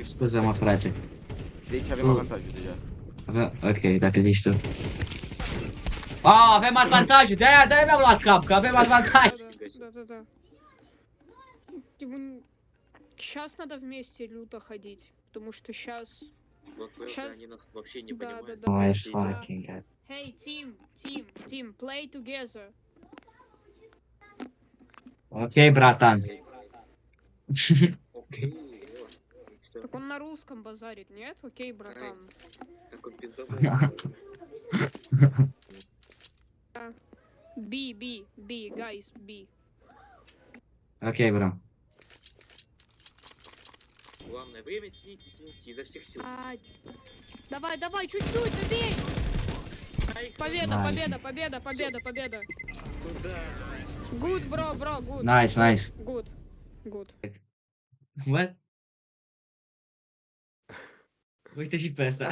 Scuză-mă, frate. Deci avem avantajul deja. Ok, dacă zici tu. Avem avantajul, de-aia mi-am luat cap, că avem avantaj. Да. Сейчас надо вместе люто ходить, потому что сейчас... Щас- Они нас вообще не Да, понимают. да. My Да. fucking god. Hey, team, play together. Ok, братан. Окей, все. Так он на русском базарит, нет? Окей, братан. Так он пиздобол. B, guys, B. Ok, bro. Главное, время тяните изо всех сил. Давай, чуть-чуть, забей! Победа, Nice. победа. Куда? Good, bro, good. Nice. Good. What? Uite și pe asta.